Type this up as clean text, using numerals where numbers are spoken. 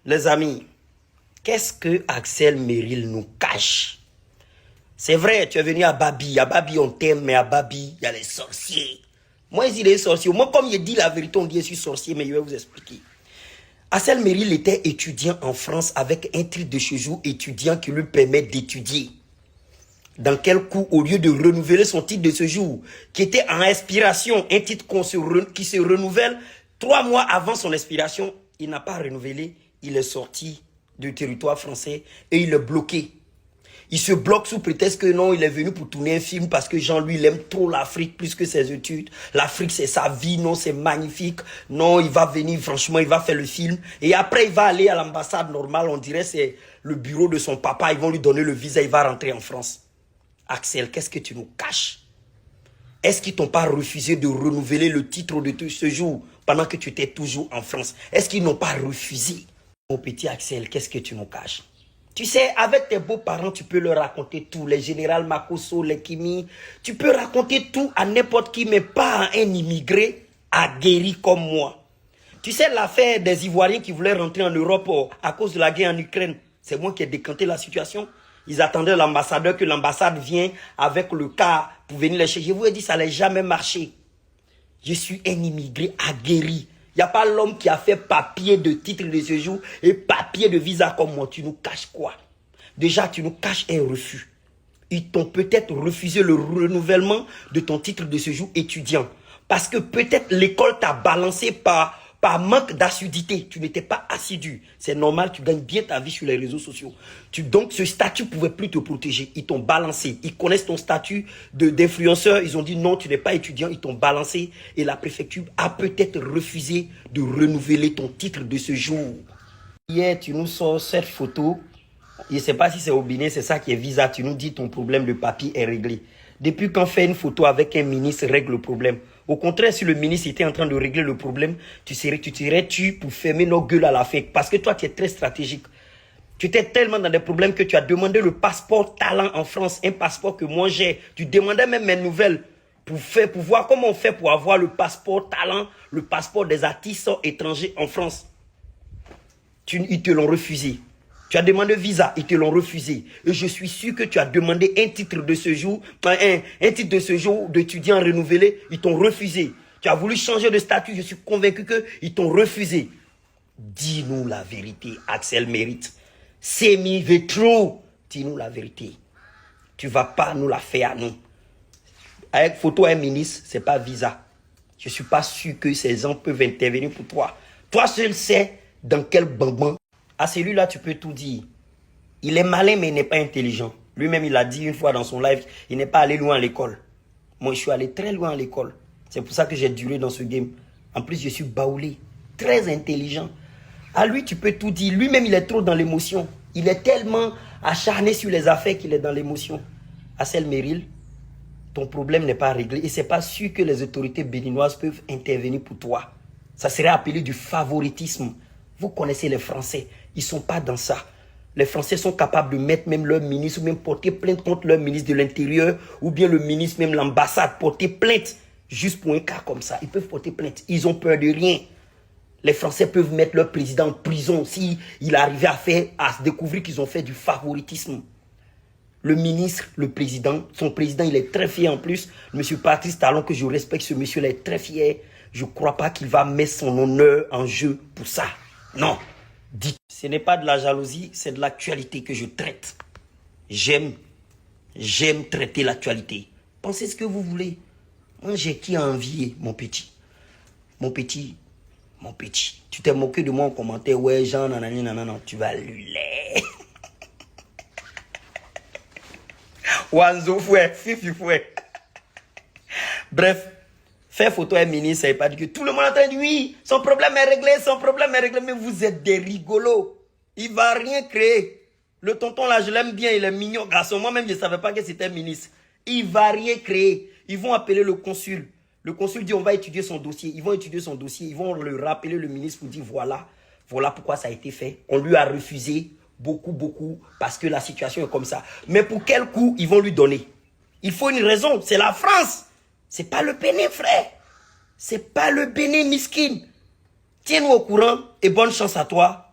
Les amis, qu'est-ce que Axel Merrill nous cache? C'est vrai, tu es venu à Babi. À Babi, on t'aime, mais à Babi, il y a les sorciers. Moi, il est sorcier. Moi, comme il dit la vérité, on dit je suis sorcier, mais je vais vous expliquer. Axel Merrill était étudiant en France avec un titre de séjour étudiant qui lui permet d'étudier. Dans quel coup, au lieu de renouveler son titre de séjour, qui était en expiration, un titre qui se renouvelle 3 mois avant son expiration, il n'a pas renouvelé, il est sorti du territoire français et il est bloqué. Il se bloque sous prétexte que non, il est venu pour tourner un film parce que Jean, lui, il aime trop l'Afrique plus que ses études. L'Afrique, c'est sa vie, non, c'est magnifique. Non, il va venir, franchement, il va faire le film. Et après, il va aller à l'ambassade normale, on dirait c'est le bureau de son papa, ils vont lui donner le visa, il va rentrer en France. Axel, qu'est-ce que tu nous caches? Est-ce qu'ils t'ont pas refusé de renouveler le titre de ce jour pendant que tu étais toujours en France? Est-ce qu'ils n'ont pas refusé? Mon petit Axel, qu'est-ce que tu nous caches? Tu sais, avec tes beaux-parents, tu peux leur raconter tout. Les générales Makosso, les Kimi. Tu peux raconter tout à n'importe qui, mais pas à un immigré aguerri comme moi. Tu sais, l'affaire des Ivoiriens qui voulaient rentrer en Europe à cause de la guerre en Ukraine, c'est moi qui ai décanté la situation. Ils attendaient l'ambassadeur, que l'ambassade vienne avec le cas pour venir les chercher. Je vous ai dit, ça n'allait jamais marcher. Je suis un immigré aguerri. Il n'y a pas l'homme qui a fait papier de titre de séjour et papier de visa comme moi. Tu nous caches quoi? Déjà, tu nous caches un refus. Ils t'ont peut-être refusé le renouvellement de ton titre de séjour étudiant. Parce que peut-être l'école t'a balancé par manque d'assiduité. Tu n'étais pas assidu. C'est normal, tu gagnes bien ta vie sur les réseaux sociaux. Donc, ce statut ne pouvait plus te protéger. Ils t'ont balancé. Ils connaissent ton statut d'influenceur. Ils ont dit non, tu n'es pas étudiant. Ils t'ont balancé. Et la préfecture a peut-être refusé de renouveler ton titre de séjour. Hier, tu nous sors cette photo. Je ne sais pas si c'est au Bénin, c'est ça qui est visa. Tu nous dis ton problème de papier est réglé. Depuis qu'on fait une photo avec un ministre, règle le problème. Au contraire, si le ministre était en train de régler le problème, tu serais tu pour fermer nos gueules à la fête. Parce que toi, tu es très stratégique. Tu étais tellement dans des problèmes que tu as demandé le passeport talent en France. Un passeport que moi j'ai. Tu demandais même mes nouvelles pour voir comment on fait pour avoir le passeport talent, le passeport des artistes étrangers en France. Ils te l'ont refusé. Tu as demandé visa, ils te l'ont refusé. Et je suis sûr que tu as demandé un titre de séjour, un titre de séjour d'étudiant renouvelé, ils t'ont refusé. Tu as voulu changer de statut, je suis convaincu qu'ils t'ont refusé. Dis-nous la vérité, Axel Mérite. C'est mi vétro. Dis-nous la vérité. Tu ne vas pas nous la faire à nous. Avec photo un ministre, ce n'est pas visa. Je ne suis pas sûr que ces gens peuvent intervenir pour toi. Toi seul sais dans quel bambin. À celui-là, tu peux tout dire. Il est malin, mais il n'est pas intelligent. Lui-même, il a dit une fois dans son live, il n'est pas allé loin à l'école. Moi, je suis allé très loin à l'école. C'est pour ça que j'ai duré dans ce game. En plus, je suis baoulé, très intelligent. À lui, tu peux tout dire. Lui-même, il est trop dans l'émotion. Il est tellement acharné sur les affaires qu'il est dans l'émotion. Axel Merrill, ton problème n'est pas réglé. Et ce n'est pas sûr que les autorités béninoises peuvent intervenir pour toi. Ça serait appelé du favoritisme. Vous connaissez les Français. Ils ne sont pas dans ça. Les Français sont capables de mettre même leur ministre, ou même porter plainte contre leur ministre de l'Intérieur, ou bien le ministre, même l'ambassade, porter plainte. Juste pour un cas comme ça. Ils peuvent porter plainte. Ils ont peur de rien. Les Français peuvent mettre leur président en prison s'il arrivait à se découvrir qu'ils ont fait du favoritisme. Le ministre, le président, son président, il est très fier en plus. Monsieur Patrice Talon, que je respecte, ce monsieur-là est très fier. Je ne crois pas qu'il va mettre son honneur en jeu pour ça. Non. Dites, ce n'est pas de la jalousie, c'est de l'actualité que je traite. J'aime traiter l'actualité. Pensez ce que vous voulez. Moi, j'ai qui à envier, mon petit. Mon petit. Tu t'es moqué de moi en commentaire. Ouais, Jean, nanani, nanana. Tu vas luler. Wanzo fouet, fifi fouet. Bref. Faire photo à un ministre, ça ne veut pas dire que tout le monde est en train de dire oui, son problème est réglé, mais vous êtes des rigolos. Il ne va rien créer. Le tonton là, je l'aime bien, il est mignon, garçon. Moi-même, je ne savais pas que c'était un ministre. Il ne va rien créer. Ils vont appeler le consul. Le consul dit on va étudier son dossier. Ils vont étudier son dossier. Ils vont le rappeler le ministre pour dire voilà pourquoi ça a été fait. On lui a refusé beaucoup, parce que la situation est comme ça. Mais pour quel coup ils vont lui donner? Il faut une raison, c'est la France. C'est pas le Bénin, frère. C'est pas le Bénin, miskin. Tiens-nous au courant et bonne chance à toi.